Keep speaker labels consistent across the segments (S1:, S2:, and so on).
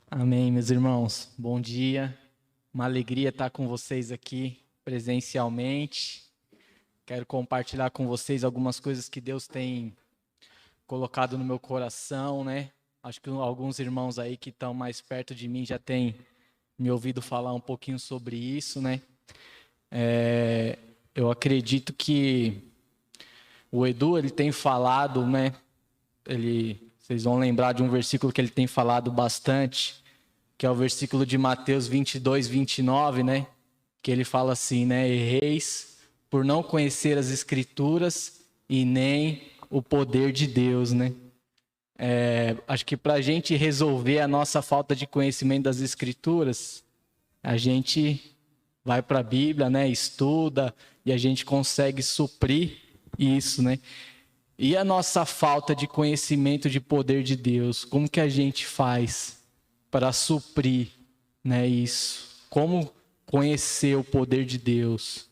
S1: Amém, meus irmãos. Bom dia. Uma alegria estar com vocês aqui presencialmente. Quero compartilhar com vocês algumas coisas que Deus tem colocado no meu coração, né? Acho que alguns irmãos aí que estão mais perto de mim já têm me ouvido falar um pouquinho sobre isso, né? Eu acredito que o Edu, ele tem falado, né? Vocês vão lembrar de um versículo que ele tem falado bastante, que é o versículo de Mateus 22, 29, né? Que ele fala assim, né? Erreis por não conhecer as Escrituras e nem o poder de Deus, né? Acho que para a gente resolver a nossa falta de conhecimento das Escrituras, a gente vai para a Bíblia, né? Estuda e a gente consegue suprir isso, né? E a nossa falta de conhecimento de poder de Deus, como que a gente faz para suprir, né, isso? Como conhecer o poder de Deus?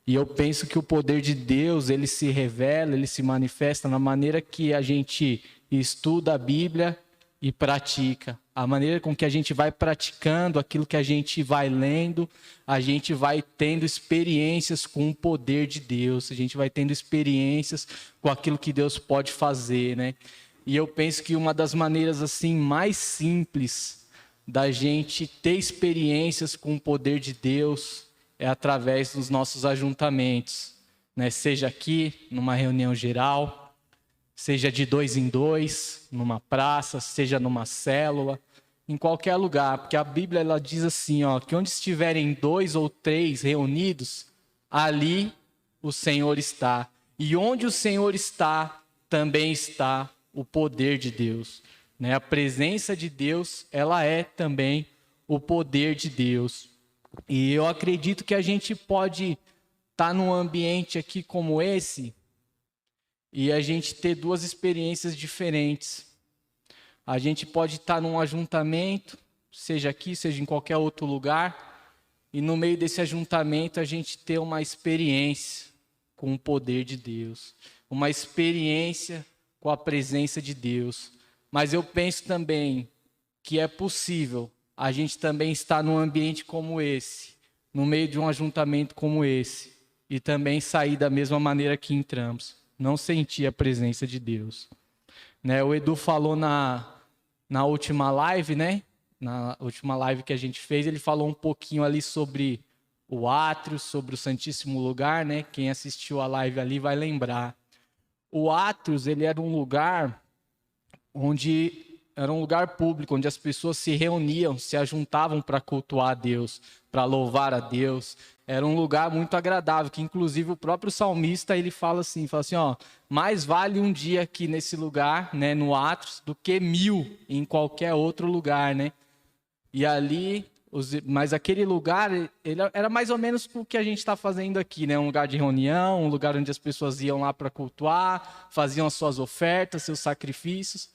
S1: E eu penso que o poder de Deus, ele se revela, ele se manifesta na maneira que a gente estuda a Bíblia e pratica. A maneira com que a gente vai praticando aquilo que a gente vai lendo, a gente vai tendo experiências com o poder de Deus, a gente vai tendo experiências com aquilo que Deus pode fazer, né? E eu penso que uma das maneiras assim mais simples da gente ter experiências com o poder de Deus é através dos nossos ajuntamentos, né? Seja aqui numa reunião geral, seja de 2 em 2, numa praça, seja numa célula, em qualquer lugar, porque a Bíblia ela diz assim, ó, que onde estiverem 2 ou 3 reunidos, ali o Senhor está. E onde o Senhor está, também está o poder de Deus, né? A presença de Deus, ela é também o poder de Deus. E eu acredito que a gente pode estar num ambiente aqui como esse e a gente ter duas experiências diferentes. A gente pode estar num ajuntamento, seja aqui, seja em qualquer outro lugar, e no meio desse ajuntamento a gente ter uma experiência com o poder de Deus, uma experiência com a presença de Deus. Mas eu penso também que é possível a gente também estar num ambiente como esse, no meio de um ajuntamento como esse, e também sair da mesma maneira que entramos, não sentir a presença de Deus. Né? O Edu falou na última live, né? Na última live que a gente fez, ele falou um pouquinho ali sobre o átrio, sobre o Santíssimo Lugar, né? Quem assistiu a live ali vai lembrar. O átrio, ele era um lugar era um lugar público, onde as pessoas se reuniam, se ajuntavam para cultuar a Deus, para louvar a Deus. Era um lugar muito agradável, que inclusive o próprio salmista ele fala assim, ó, mais vale um dia aqui nesse lugar, né, no átrio, do que 1000 em qualquer outro lugar, né? E ali, mas aquele lugar, ele era mais ou menos o que a gente está fazendo aqui, né? Um lugar de reunião, um lugar onde as pessoas iam lá para cultuar, faziam as suas ofertas, seus sacrifícios.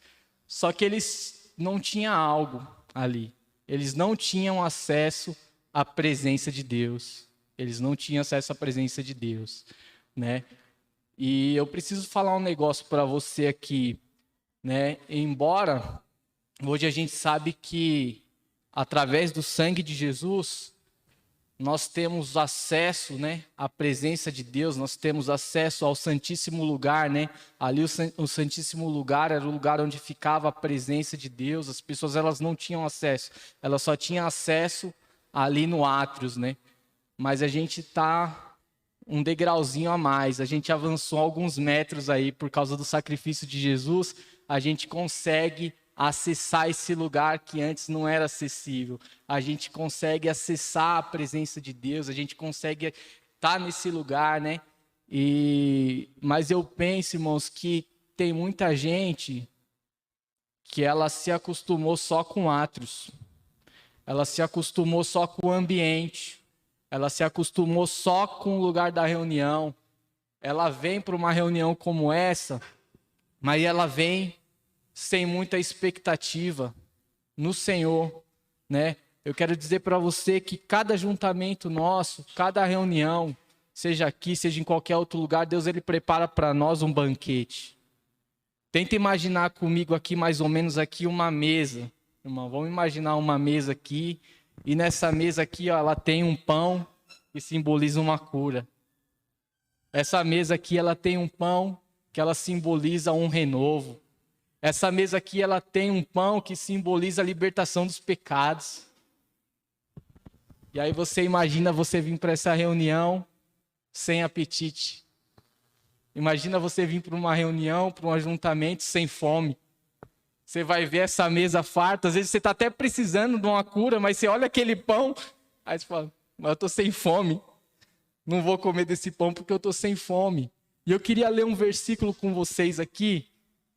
S1: Só que eles não tinham algo ali. Eles não tinham acesso à presença de Deus. Eles não tinham acesso à presença de Deus, né? E eu preciso falar um negócio para você aqui, né? Embora hoje a gente sabe que através do sangue de Jesus nós temos acesso, né, à presença de Deus, nós temos acesso ao Santíssimo Lugar, né? Ali o Santíssimo Lugar era o lugar onde ficava a presença de Deus. As pessoas elas não tinham acesso, elas só tinham acesso ali no átrios, né? Mas a gente está um degrauzinho a mais, a gente avançou alguns metros aí por causa do sacrifício de Jesus, a gente consegue acessar esse lugar que antes não era acessível. A gente consegue acessar a presença de Deus, a gente consegue estar nesse lugar, né? Mas eu penso, irmãos, que tem muita gente que ela se acostumou só com átrios, ela se acostumou só com o ambiente, ela se acostumou só com o lugar da reunião. Ela vem para uma reunião como essa, mas ela vem sem muita expectativa no Senhor, né? Eu quero dizer para você que cada ajuntamento nosso, cada reunião, seja aqui, seja em qualquer outro lugar, Deus ele prepara para nós um banquete. Tenta imaginar comigo aqui, mais ou menos aqui, uma mesa irmão, vamos imaginar uma mesa aqui, e nessa mesa aqui, ó, ela tem um pão que simboliza uma cura. Essa mesa aqui, ela tem um pão que ela simboliza um renovo. Essa mesa aqui, ela tem um pão que simboliza a libertação dos pecados. E aí você imagina você vir para essa reunião sem apetite. Imagina você vir para uma reunião, para um ajuntamento sem fome. Você vai ver essa mesa farta, às vezes você está até precisando de uma cura, mas você olha aquele pão, aí você fala, mas eu estou sem fome. Não vou comer desse pão porque eu estou sem fome. E eu queria ler um versículo com vocês aqui,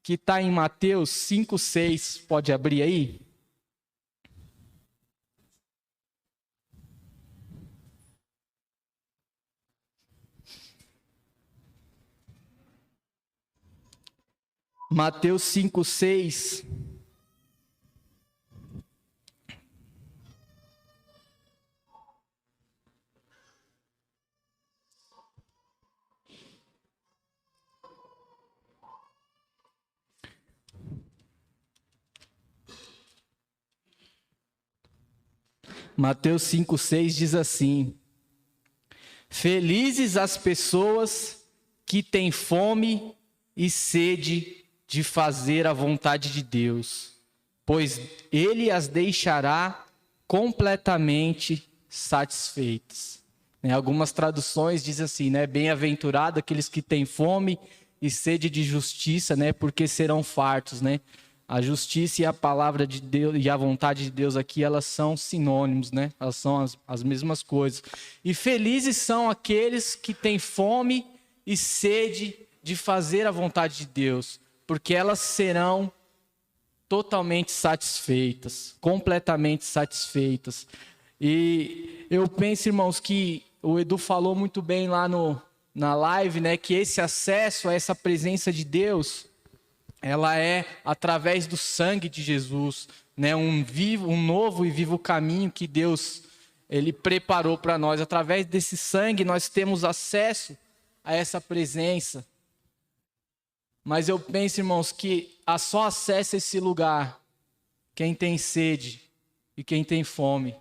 S1: que está em Mateus 5:6. Pode abrir aí? Mateus 5:6. Mateus 5:6 diz assim: Felizes as pessoas que têm fome e sede de fazer a vontade de Deus, pois Ele as deixará completamente satisfeitas. Algumas traduções dizem assim, bem-aventurado aqueles que têm fome e sede de justiça, porque serão fartos, A justiça e a palavra de Deus e a vontade de Deus aqui, elas são sinônimos, Elas são as mesmas coisas. E felizes são aqueles que têm fome e sede de fazer a vontade de Deus, porque elas serão totalmente satisfeitas, completamente satisfeitas. E eu penso, irmãos, que o Edu falou muito bem lá na live, que esse acesso a essa presença de Deus, ela é através do sangue de Jesus, um novo e vivo caminho que Deus ele preparou para nós. Através desse sangue nós temos acesso a essa presença. Mas eu penso, irmãos, que só acessa esse lugar quem tem sede e quem tem fome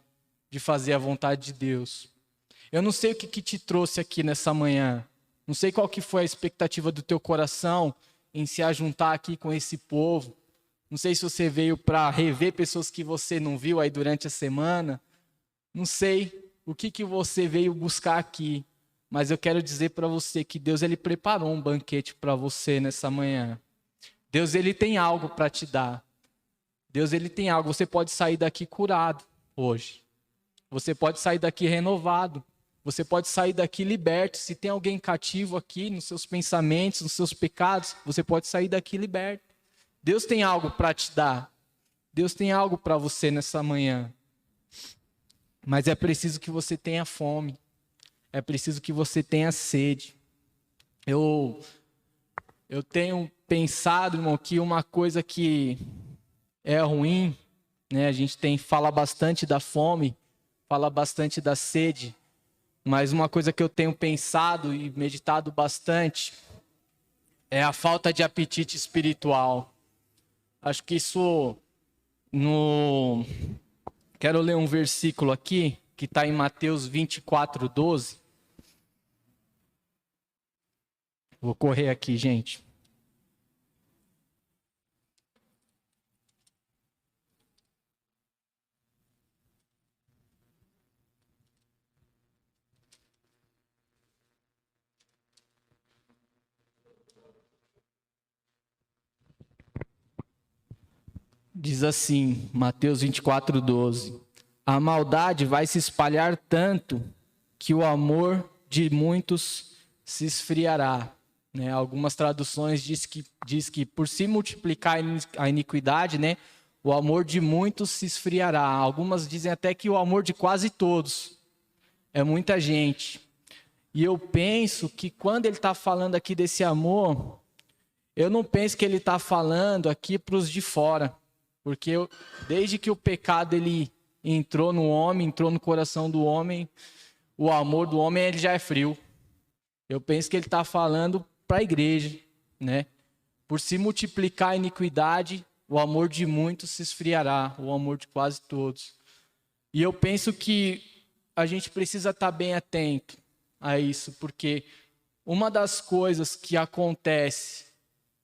S1: de fazer a vontade de Deus. Eu não sei o que te trouxe aqui nessa manhã. Não sei qual que foi a expectativa do teu coração em se ajuntar aqui com esse povo. Não sei se você veio para rever pessoas que você não viu aí durante a semana. Não sei o que você veio buscar aqui. Mas eu quero dizer para você que Deus ele preparou um banquete para você nessa manhã. Deus ele tem algo para te dar. Deus ele tem algo. Você pode sair daqui curado hoje. Você pode sair daqui renovado. Você pode sair daqui liberto. Se tem alguém cativo aqui nos seus pensamentos, nos seus pecados, você pode sair daqui liberto. Deus tem algo para te dar. Deus tem algo para você nessa manhã. Mas é preciso que você tenha fome. É preciso que você tenha sede. Eu tenho pensado, irmão, que uma coisa que é ruim, a gente fala bastante da fome, fala bastante da sede, mas uma coisa que eu tenho pensado e meditado bastante é a falta de apetite espiritual. Acho que isso Quero ler um versículo aqui, que está em Mateus 24:12. Vou correr aqui, gente. Diz assim, Mateus 24:12. A maldade vai se espalhar tanto que o amor de muitos se esfriará. Algumas traduções diz que por se multiplicar a iniquidade, o amor de muitos se esfriará. Algumas dizem até que o amor de quase todos. É muita gente. E eu penso que quando ele está falando aqui desse amor, eu não penso que ele está falando aqui para os de fora. Porque desde que o pecado ele entrou no homem, entrou no coração do homem, o amor do homem ele já é frio. Eu penso que ele está falando para a igreja, Por se multiplicar a iniquidade, o amor de muitos se esfriará, o amor de quase todos. E eu penso que a gente precisa estar bem atento a isso, porque uma das coisas que acontece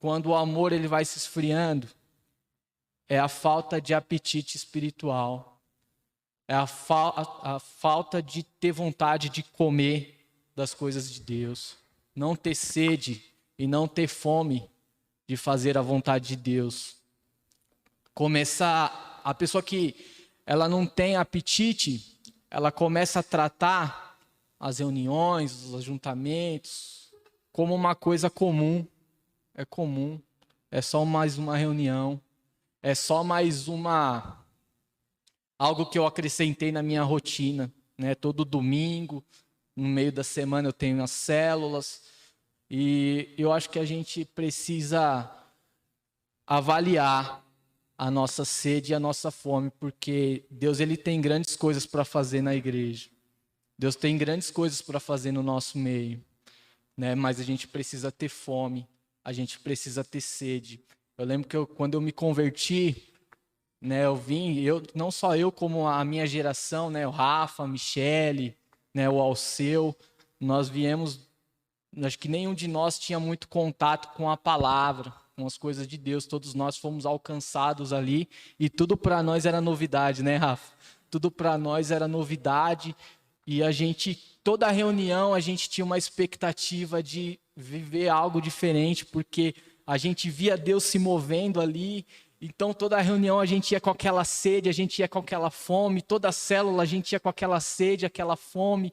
S1: quando o amor ele vai se esfriando é a falta de apetite espiritual, é a falta de ter vontade de comer das coisas de Deus, não ter sede e não ter fome de fazer a vontade de Deus. Começar, a pessoa que ela não tem apetite, ela começa a tratar as reuniões, os ajuntamentos, como uma coisa comum. É comum, é só mais uma reunião, é só mais algo que eu acrescentei na minha rotina, né? Todo domingo, no meio da semana eu tenho as células, e eu acho que a gente precisa avaliar a nossa sede e a nossa fome, porque Deus ele tem grandes coisas para fazer na igreja. Deus tem grandes coisas para fazer no nosso meio, né? Mas a gente precisa ter fome, a gente precisa ter sede. Eu lembro que quando eu me converti, né, não só eu, como a minha geração, né, o Rafa, a Michele, né, o Alceu, nós viemos, acho que nenhum de nós tinha muito contato com a palavra, com as coisas de Deus. Todos nós fomos alcançados ali e tudo para nós era novidade, né, Rafa? Tudo para nós era novidade e toda reunião a gente tinha uma expectativa de viver algo diferente, porque a gente via Deus se movendo ali. Então toda reunião a gente ia com aquela sede, a gente ia com aquela fome, toda célula a gente ia com aquela sede, aquela fome.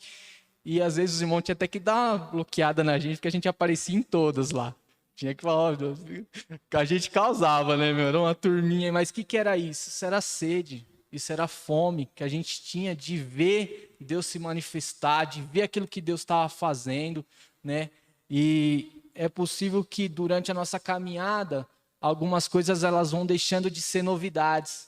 S1: E às vezes os irmãos tinham até que dar uma bloqueada na gente, porque a gente aparecia em todas lá. Tinha que falar, ó, a gente causava, né, meu? Era uma turminha, mas o que era isso? Isso era sede, isso era fome que a gente tinha de ver Deus se manifestar, de ver aquilo que Deus estava fazendo, né? E é possível que durante a nossa caminhada, algumas coisas elas vão deixando de ser novidades.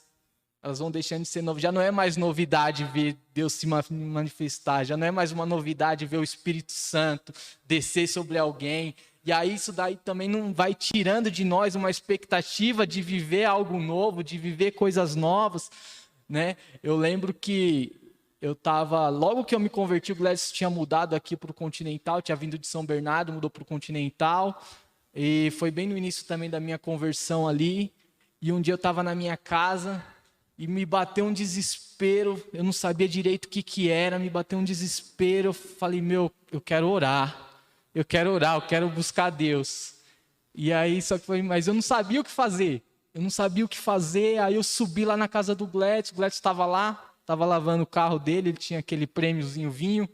S1: Elas vão deixando de ser novidades. Já não é mais novidade ver Deus se manifestar, já não é mais uma novidade ver o Espírito Santo descer sobre alguém. E aí isso daí também não vai tirando de nós uma expectativa de viver algo novo, de viver coisas novas, né? Eu lembro que logo que eu me converti, o Gladys tinha mudado aqui para o Continental, tinha vindo de São Bernardo, mudou para o Continental, e foi bem no início também da minha conversão ali, e um dia eu estava na minha casa, e me bateu um desespero, eu não sabia direito o que era, me bateu um desespero, eu falei, eu quero orar, eu quero buscar Deus. E aí, mas eu não sabia o que fazer, aí eu subi lá na casa do Gladys, o Gladys estava lá, estava lavando o carro dele, ele tinha aquele prêmiozinho vinho,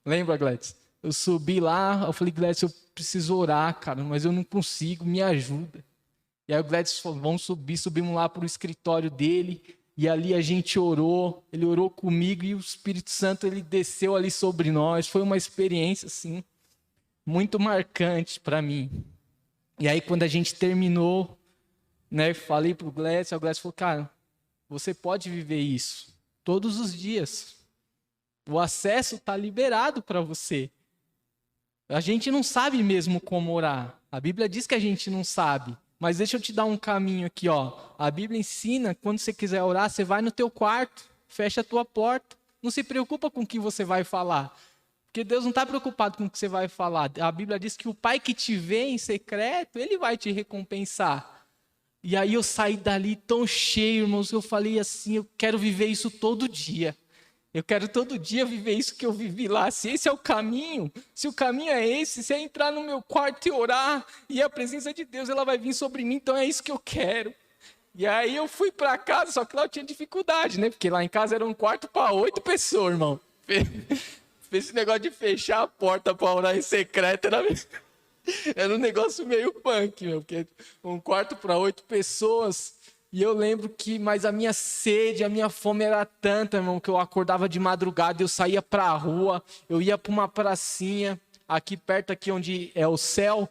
S1: lembra, Gladys? Eu subi lá, eu falei, Gladys, eu preciso orar, cara, mas eu não consigo, me ajuda. E aí o Gladys falou, vamos subimos lá para o escritório dele, e ali a gente orou, ele orou comigo, e o Espírito Santo, ele desceu ali sobre nós, foi uma experiência, assim, muito marcante para mim. E aí quando a gente terminou, né, falei para o Gladys falou, cara, você pode viver isso todos os dias. O acesso está liberado para você. A gente não sabe mesmo como orar. A Bíblia diz que a gente não sabe. Mas deixa eu te dar um caminho aqui, ó. A Bíblia ensina, quando você quiser orar, você vai no teu quarto, fecha a tua porta. Não se preocupa com o que você vai falar. Porque Deus não está preocupado com o que você vai falar. A Bíblia diz que o Pai que te vê em secreto, Ele vai te recompensar. E aí eu saí dali tão cheio, irmãos, eu falei assim, eu quero viver isso todo dia. Eu quero todo dia viver isso que eu vivi lá. Se esse é o caminho, se o caminho é esse, se é entrar no meu quarto e orar, e a presença de Deus ela vai vir sobre mim, então é isso que eu quero. E aí eu fui para casa, só que lá eu tinha dificuldade, né? Porque lá em casa era um quarto para 8 pessoas, irmão. Esse negócio de fechar a porta para orar em secreto era um negócio meio punk, meu, porque um quarto para 8 pessoas. E eu lembro mas a minha sede, a minha fome era tanta, irmão, que eu acordava de madrugada, eu saía para a rua, eu ia para uma pracinha, aqui perto, aqui onde é o céu,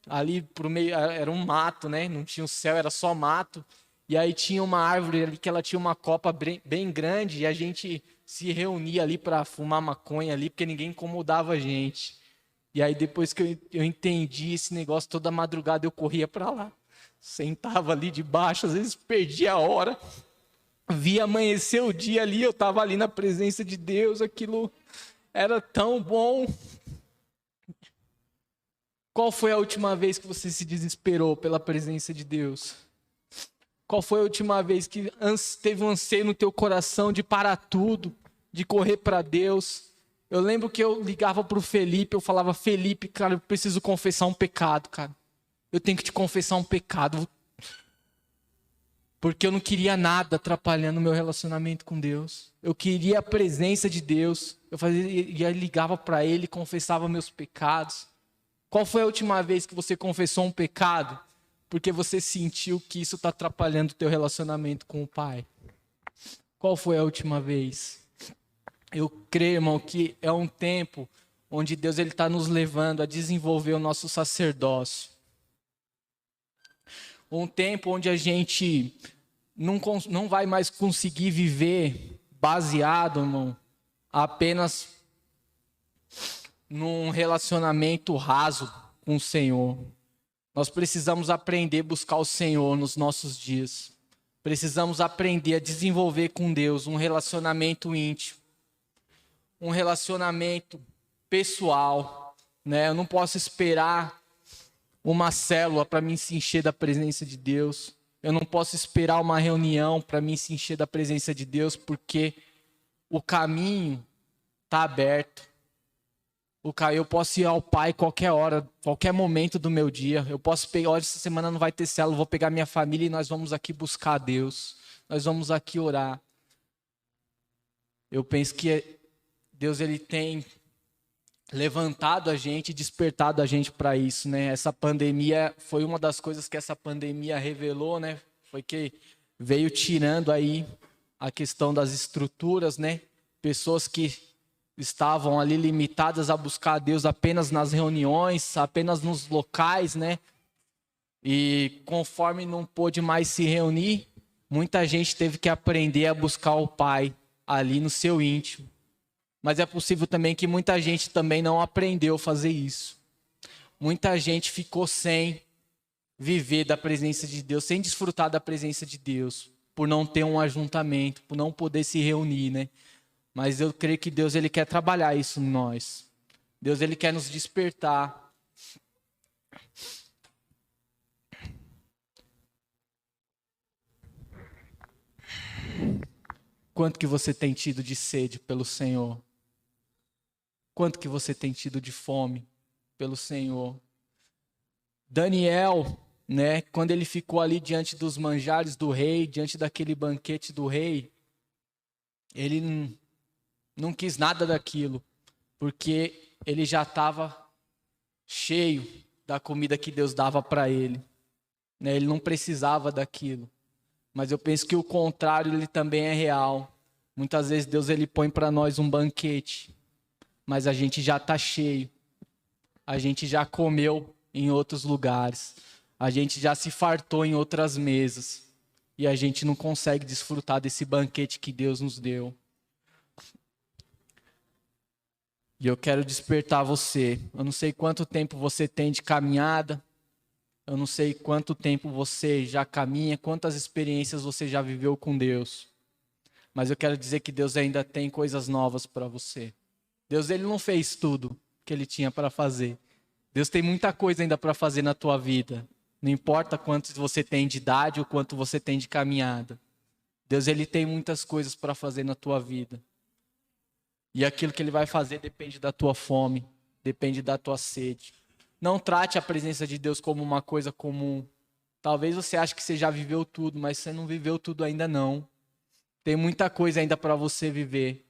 S1: ali pro meio, era um mato, né? Não tinha o céu, era só mato. E aí tinha uma árvore ali que ela tinha uma copa bem grande, e a gente se reunia ali para fumar maconha ali, porque ninguém incomodava a gente. E aí depois que eu entendi esse negócio, toda madrugada eu corria para lá. Sentava ali debaixo, às vezes perdia a hora. Via amanhecer o dia ali, eu estava ali na presença de Deus, aquilo era tão bom. Qual foi a última vez que você se desesperou pela presença de Deus? Qual foi a última vez que teve um anseio no teu coração de parar tudo, de correr para Deus? Eu lembro que eu ligava para o Felipe, eu falava, Felipe, cara, eu preciso confessar um pecado, cara. Eu tenho que te confessar um pecado. Porque eu não queria nada atrapalhando o meu relacionamento com Deus. Eu queria a presença de Deus. Eu ligava para Ele, confessava meus pecados. Qual foi a última vez que você confessou um pecado? Porque você sentiu que isso está atrapalhando o teu relacionamento com o Pai. Qual foi a última vez? Eu creio, irmão, que é um tempo onde Deus está nos levando a desenvolver o nosso sacerdócio. Um tempo onde a gente não vai mais conseguir viver baseado, irmão, apenas num relacionamento raso com o Senhor. Nós precisamos aprender a buscar o Senhor nos nossos dias. Precisamos aprender a desenvolver com Deus um relacionamento íntimo, um relacionamento pessoal, né? Eu não posso esperar uma célula para mim se encher da presença de Deus. Eu não posso esperar uma reunião para mim se encher da presença de Deus, porque o caminho está aberto. Eu posso ir ao Pai qualquer hora, qualquer momento do meu dia. Eu posso pegar, olha, essa semana não vai ter célula, eu vou pegar minha família e nós vamos aqui buscar a Deus. Nós vamos aqui orar. Eu penso que Deus ele tem levantado a gente, despertado a gente para isso, né? Essa pandemia foi uma das coisas que essa pandemia revelou, né? Foi que veio tirando aí a questão das estruturas, né? Pessoas que estavam ali limitadas a buscar a Deus apenas nas reuniões, apenas nos locais, né? E conforme não pôde mais se reunir, muita gente teve que aprender a buscar o Pai ali no seu íntimo. Mas é possível também que muita gente também não aprendeu a fazer isso. Muita gente ficou sem viver da presença de Deus, sem desfrutar da presença de Deus, por não ter um ajuntamento, por não poder se reunir, né? Mas eu creio que Deus ele quer trabalhar isso em nós. Deus ele quer nos despertar. Quanto que você tem tido de sede pelo Senhor? Quanto que você tem tido de fome pelo Senhor? Daniel, né, quando ele ficou ali diante dos manjares do rei, diante daquele banquete do rei, ele não quis nada daquilo, porque ele já estava cheio da comida que Deus dava para ele, né? Ele não precisava daquilo. Mas eu penso que o contrário ele também é real. Muitas vezes Deus ele põe para nós um banquete, mas a gente já está cheio. A gente já comeu em outros lugares. A gente já se fartou em outras mesas. E a gente não consegue desfrutar desse banquete que Deus nos deu. E eu quero despertar você. Eu não sei quanto tempo você tem de caminhada. Eu não sei quanto tempo você já caminha, quantas experiências você já viveu com Deus. Mas eu quero dizer que Deus ainda tem coisas novas para você. Deus ele não fez tudo que ele tinha para fazer. Deus tem muita coisa ainda para fazer na tua vida. Não importa quanto você tem de idade ou quanto você tem de caminhada. Deus ele tem muitas coisas para fazer na tua vida. E aquilo que ele vai fazer depende da tua fome, depende da tua sede. Não trate a presença de Deus como uma coisa comum. Talvez você ache que você já viveu tudo, mas você não viveu tudo ainda não. Tem muita coisa ainda para você viver.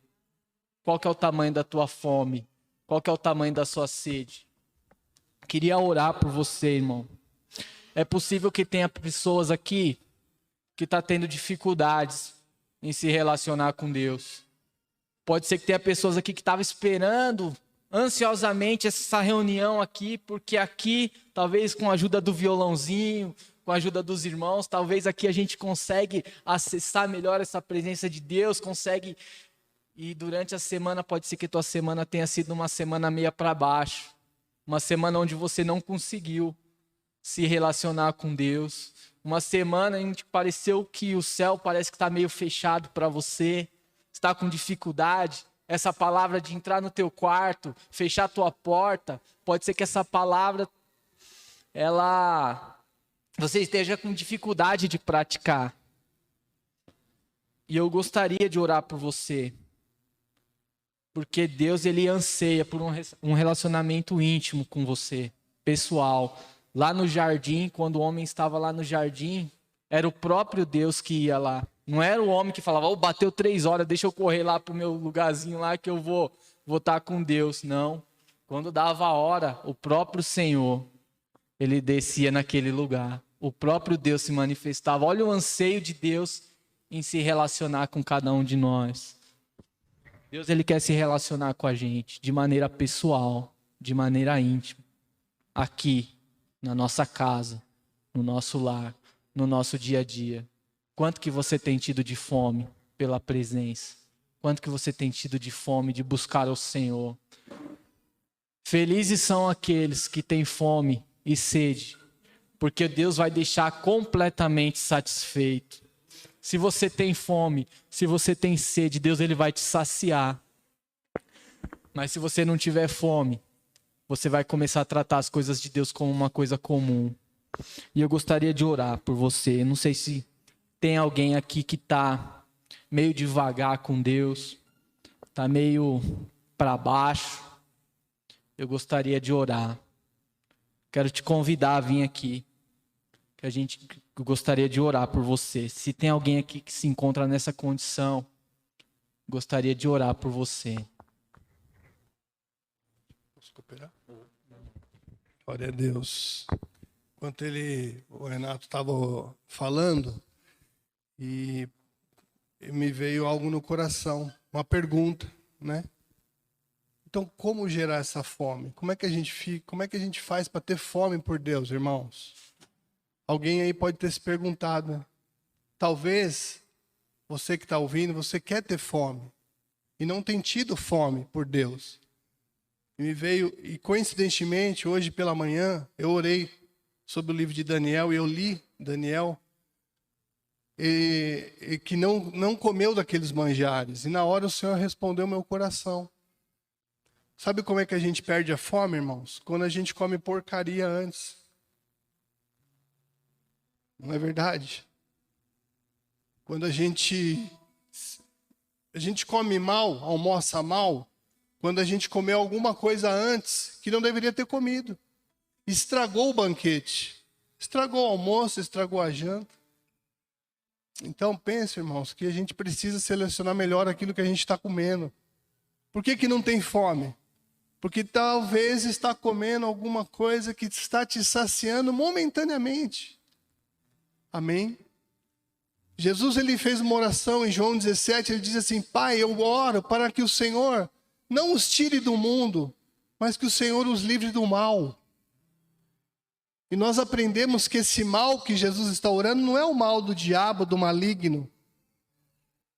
S1: Qual que é o tamanho da tua fome? Qual que é o tamanho da sua sede? Queria orar por você, irmão. É possível que tenha pessoas aqui que estão tendo dificuldades em se relacionar com Deus. Pode ser que tenha pessoas aqui que estavam esperando ansiosamente essa reunião aqui, porque aqui, talvez com a ajuda do violãozinho, com a ajuda dos irmãos, talvez aqui a gente consegue acessar melhor essa presença de Deus, consegue. E durante a semana, pode ser que tua semana tenha sido uma semana meia para baixo, uma semana onde você não conseguiu se relacionar com Deus. Uma semana em que pareceu que o céu parece que está meio fechado para você, está com dificuldade. Essa palavra de entrar no teu quarto, fechar a tua porta, pode ser que essa palavra, você esteja com dificuldade de praticar. E eu gostaria de orar por você. Porque Deus, ele anseia por um relacionamento íntimo com você, pessoal. Lá no jardim, quando o homem estava lá no jardim, era o próprio Deus que ia lá. Não era o homem que falava, bateu 3 horas, deixa eu correr lá pro meu lugarzinho lá que eu vou estar com Deus. Não. Quando dava a hora, o próprio Senhor, ele descia naquele lugar. O próprio Deus se manifestava. Olha o anseio de Deus em se relacionar com cada um de nós. Deus, ele quer se relacionar com a gente de maneira pessoal, de maneira íntima. Aqui, na nossa casa, no nosso lar, no nosso dia a dia. Quanto que você tem tido de fome pela presença? Quanto que você tem tido de fome de buscar o Senhor? Felizes são aqueles que têm fome e sede, porque Deus vai deixar completamente satisfeito. Se você tem fome, se você tem sede, Deus, ele vai te saciar. Mas se você não tiver fome, você vai começar a tratar as coisas de Deus como uma coisa comum. E eu gostaria de orar por você. Eu não sei se tem alguém aqui que está meio devagar com Deus, está meio para baixo. Eu gostaria de orar. Quero te convidar a vir aqui. Eu gostaria de orar por você. Se tem alguém aqui que se encontra nessa condição, gostaria de orar por você.
S2: Posso cooperar? Glória a Deus. Enquanto o Renato estava falando, e me veio algo no coração, uma pergunta, né? Então, como gerar essa fome? Como é que a gente faz para ter fome por Deus, irmãos? Alguém aí pode ter se perguntado, né? Talvez você que está ouvindo, você quer ter fome e não tem tido fome por Deus. E coincidentemente, hoje pela manhã, eu orei sobre o livro de Daniel e eu li Daniel, e que não comeu daqueles manjares. E na hora o Senhor respondeu meu coração. Sabe como é que a gente perde a fome, irmãos? Quando a gente come porcaria antes. Não é verdade? Quando a gente come mal, almoça mal, quando a gente comeu alguma coisa antes que não deveria ter comido. Estragou o banquete. Estragou o almoço, estragou a janta. Então pense, irmãos, que a gente precisa selecionar melhor aquilo que a gente está comendo. Por que não tem fome? Porque talvez está comendo alguma coisa que está te saciando momentaneamente. Amém? Jesus, ele fez uma oração em João 17, ele diz assim: Pai, eu oro para que o Senhor não os tire do mundo, mas que o Senhor os livre do mal. E nós aprendemos que esse mal que Jesus está orando não é o mal do diabo, do maligno.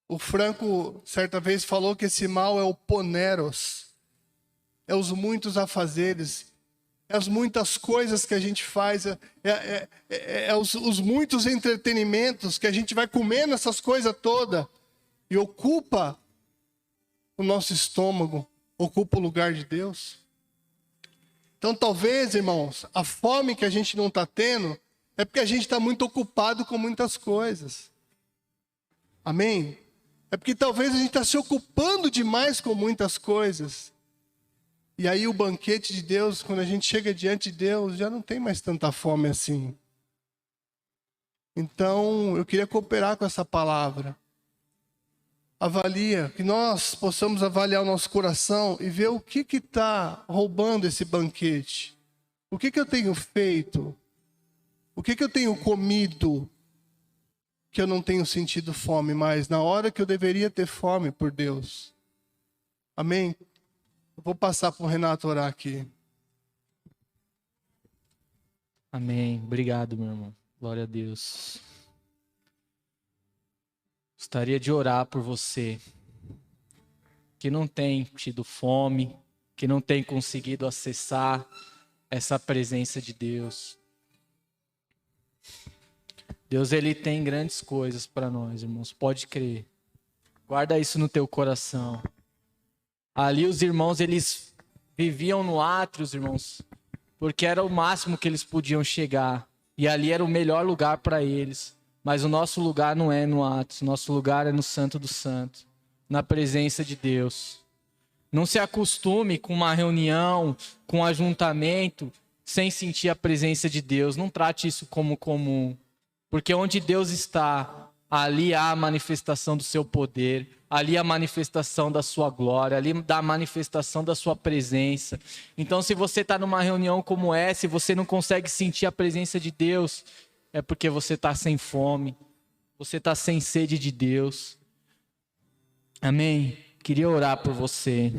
S2: O Franco, certa vez, falou que esse mal é o poneros, é os muitos afazeres, é as muitas coisas que a gente faz, os muitos entretenimentos que a gente vai comendo essas coisas todas e ocupa o nosso estômago, ocupa o lugar de Deus. Então talvez, irmãos, a fome que a gente não está tendo é porque a gente está muito ocupado com muitas coisas. Amém? É porque talvez a gente está se ocupando demais com muitas coisas. E aí o banquete de Deus, quando a gente chega diante de Deus, já não tem mais tanta fome assim. Então, eu queria cooperar com essa palavra. Avalia, que nós possamos avaliar o nosso coração e ver o que está roubando esse banquete. O que eu tenho feito? O que eu tenho comido que eu não tenho sentido fome mais na hora que eu deveria ter fome por Deus? Amém? Eu vou passar para o Renato orar aqui.
S1: Amém. Obrigado, meu irmão. Glória a Deus. Gostaria de orar por você que não tem tido fome, que não tem conseguido acessar essa presença de Deus. Deus, ele tem grandes coisas para nós, irmãos. Pode crer. Guarda isso no teu coração. Ali os irmãos, eles viviam no átrio, irmãos, porque era o máximo que eles podiam chegar. E ali era o melhor lugar para eles. Mas o nosso lugar não é no átrio. O nosso lugar é no Santo dos Santos, na presença de Deus. Não se acostume com uma reunião, com um ajuntamento, sem sentir a presença de Deus. Não trate isso como comum. Porque onde Deus está, ali há a manifestação do seu poder, ali há a manifestação da sua glória, ali há a manifestação da sua presença. Então, se você está numa reunião como essa e você não consegue sentir a presença de Deus, é porque você está sem fome, você está sem sede de Deus. Amém? Queria orar por você.